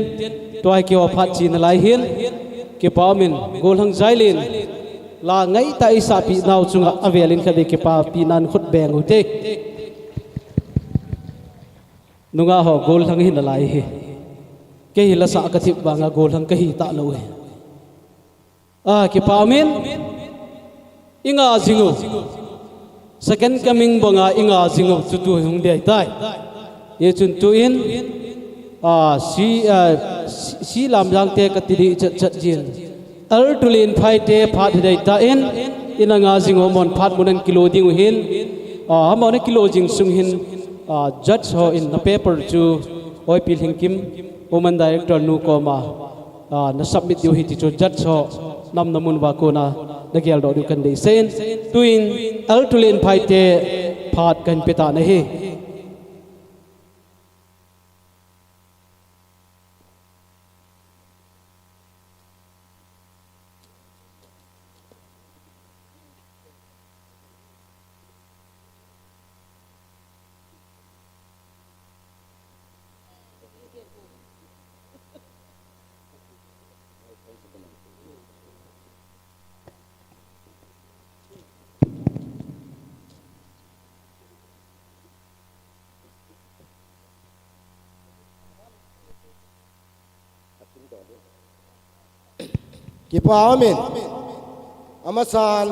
A: toy kyo phat chi na lai hin ke pa min gol hang zailin la ngai ta isa pi naw chunga avelin khade ke pa pi nan khut beng ute nunga ho gol hang hin lai hi ke hi la sa ka thip banga gol hang ka hi ta lo he ke pa min inga jingu second coming bonga inga jingu chu tu hung dei tai ye chun tu in si lam jang te ka ti di chat jin al tulin phai te phat dei ta in inanga jingo mon phat munan kilo ding hin mon kilo jing sung hin judge ho in the paper chu oi pil hing kim woman director nu ko ma na submit yu hi ti chu judge ho nam namun wa ko na nagel do du kan dei sen tuin al tulin phai te phat kan peta na hi
M: ki pa amin amasan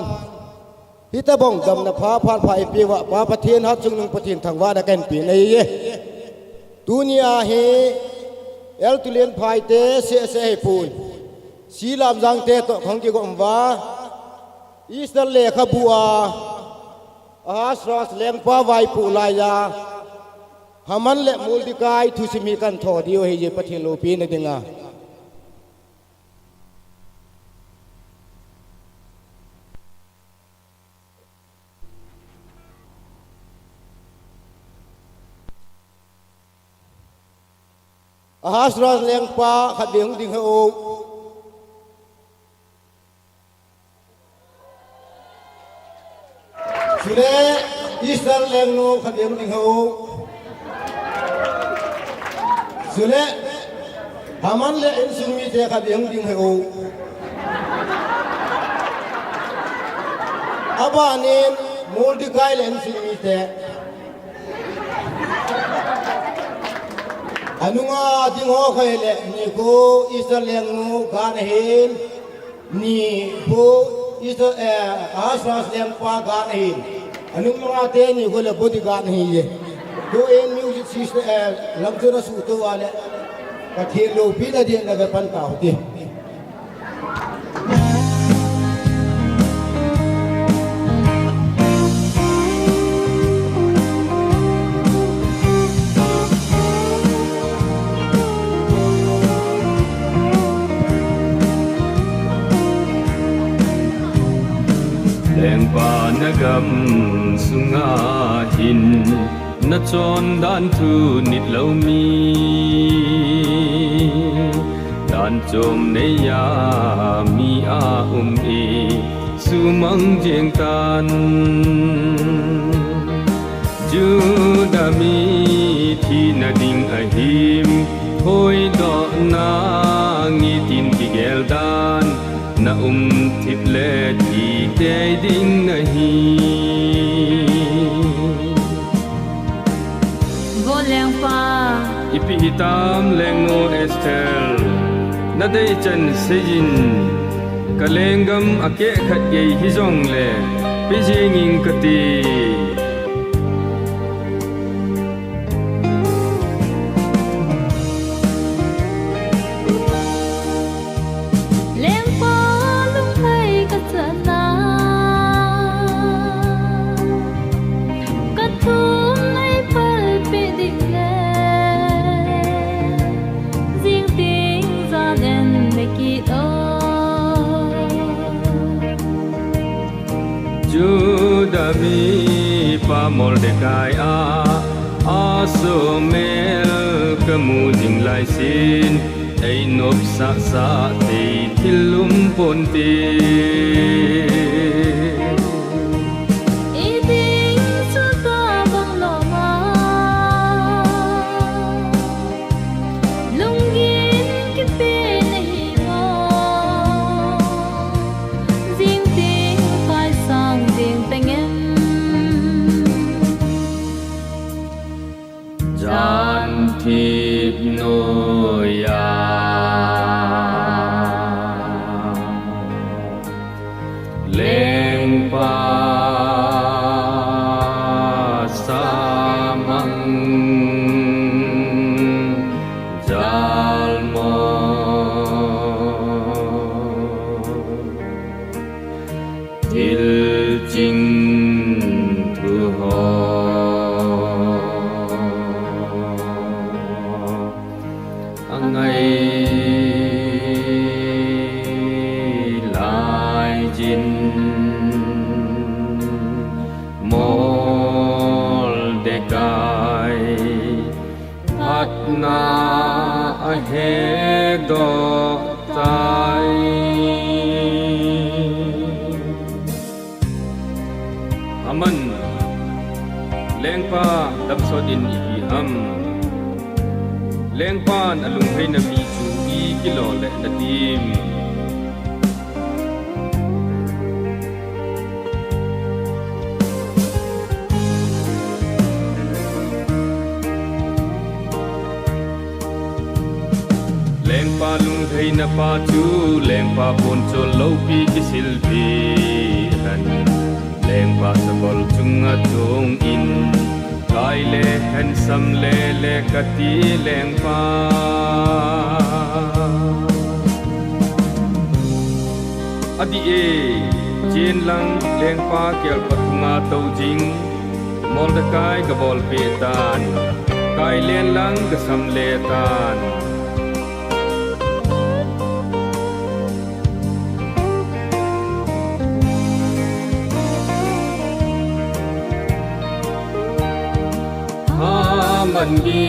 M: hita bong dam na pha phat phai pi wa pa pathian hat chung nung pathian thangwa da kan pi nei ye dunia he el tulen phai te se he pun si lam jang te to khong ki gom wa isal le kha bua asras leng pa vai pu la ya haman le mul dikai thu simi kan tho dio he ye pathian lo pi na dinga ahasras leng pa khading ding ho sule isal leng no khading ding ho sule haman le insumi te khading ding ho abanin multikai le insumi te anunga dingo khele ni ko israel nu gan hin ni ko israel asas lem pa gan hin anunga te ni ko le bodi gan hi ye do en music system lamjura su to wale ka thelo pi la din la pan ta hote
N: pa nagam sunga hin na chon dan thu nit lo mi dan chom nei ya mi a e sumang jeng tan ju da mi thi na ding a him hoi do na ngi tin ki gel dan na thip le thi te ding nahi
O: go leng pa
N: ipi hitam leng no estel na dei chan sejin kalengam ake khat ge hi jong le pijing kati
O: oh
N: dami pa Mordecai a so mel kamu ding lai sin ei nop sa sa te thilum pon te Thip noya leng pa samang jalmo til jing tu ho ngày lại jin Mordecai hat na he do tai aman lengpa damsodin iham leng pan alung hay na mi chu i kilo le na tim leng pa lung hay na pa chu leng pa pon cho lo pi ki sil pi han leng pa sa bol chung atong in kai le handsome le kati leng pa adi e chen lang leng pa kel patunga tau jing Mordecai ka bol pe tan kai len lang ka sam le tan man gi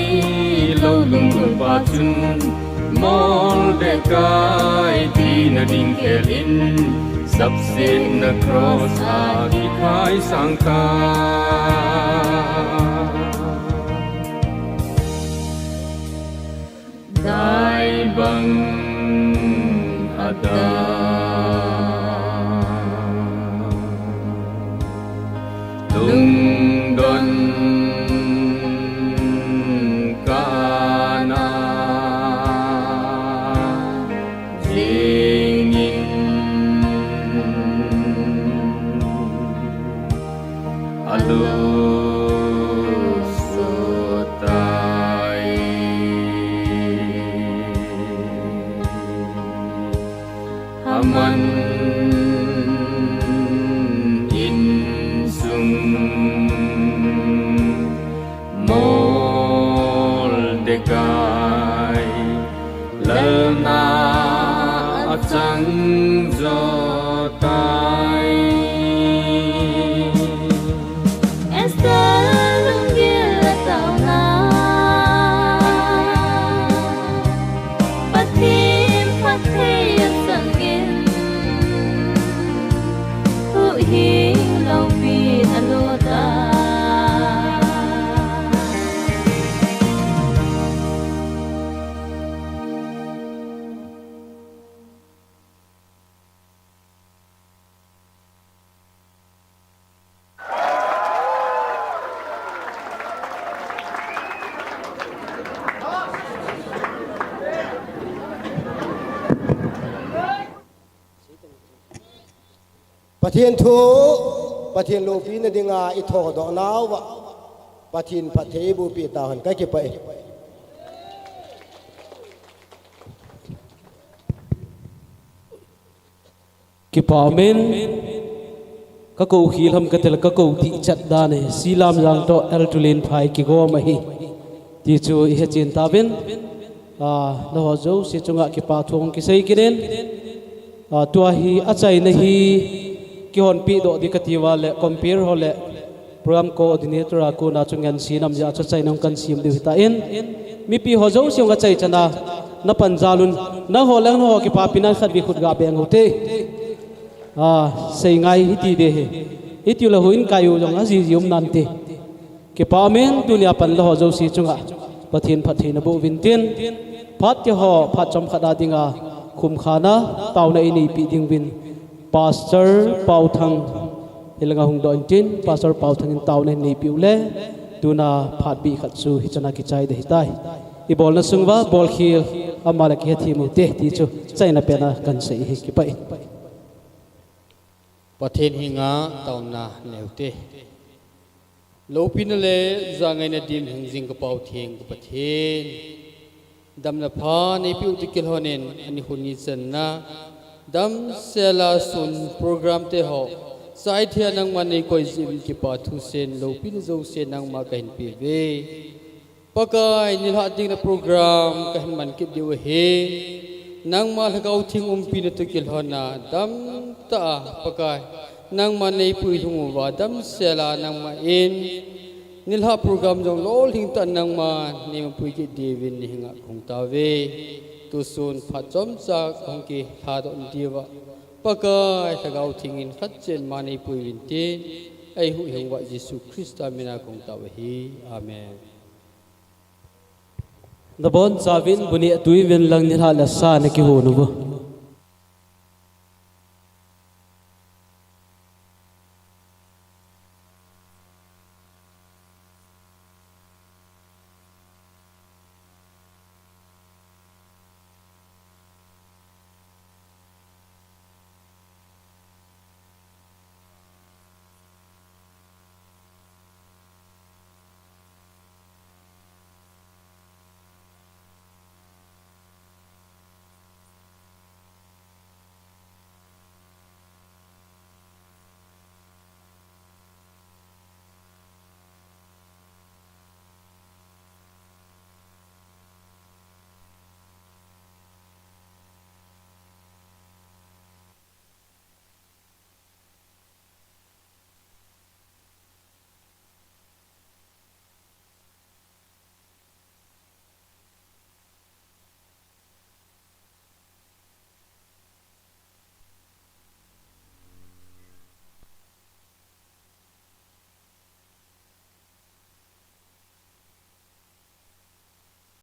N: lo lung lung pa chun Mordecai ti na ding kelin sab sin na cross a ki khai sang ta dai bang ada lung don Aman in sung Mordecai lalna achang jo tai
M: ประเทียนทูประเทียนโลฟีนดิงาอิทอดอนาวะประเทียนประเทบุปีตาหันใกล้เก็บไป
A: กิปาเมนก็กูขีลำกระเตลก็กูที่จัดดานสีลามยังโตเอลตูลินไพกิโกมาฮีที่จูอิเหจินตาเบนนหัวจูสิจงะกิปาทวงกิเซกิเดนตัวฮีอาใจนะฮี ki hon pi do dikatiwa le compare hole program coordinator aku na chungan sinam ja cha chai nong kan sim de hita in mi pi ho zo siong ga chai chana na panjalun na holang ho ki pa pinan khat bi khut ga beng hote sei ngai hiti de he hiti la huin kayu jong a ji yum nan te ki pa men dunia pan la ho zo si chunga pathin phathi na bo vintin phat ke ho phat chom khada dinga khum khana taw na ini pi ding bin pastor pau thang ilanga hung do tin pastor pau thang in taw na ni piule tuna phat bi khat su hi chana ki chai de hitai i bol na sungwa bol khil amala ki thi mu te ti chu chaina pena kan sei hi ki pai
O: pathen hinga tauna neute lopin le zangai na dim hingjing ka pau theng ka pathen damna pha nei piu tikil honen ani huni channa dam sela sun program te ho sai thia nang mani koi jim ki pa thu sen lopin zo sen nang ma kain pi ve pakai ni ha ding na program kahin man ki diu he nang ma lagau thing pi na tikil hona dam ta pakai nang ma nei pui thung wa dam sela nang ma in nilha program jong lol hing tan nang ma ni ma pui ki devin ni hinga khong ta ve tu sun phat chom cha khong ki tha do diwa pakai lagau thing in khat chen ma nei pui win te ai hu hing wa jesu christa mina khong ta hi amen
A: the bon chavin buni tui ven lang ni hala sa na ki hu nu bo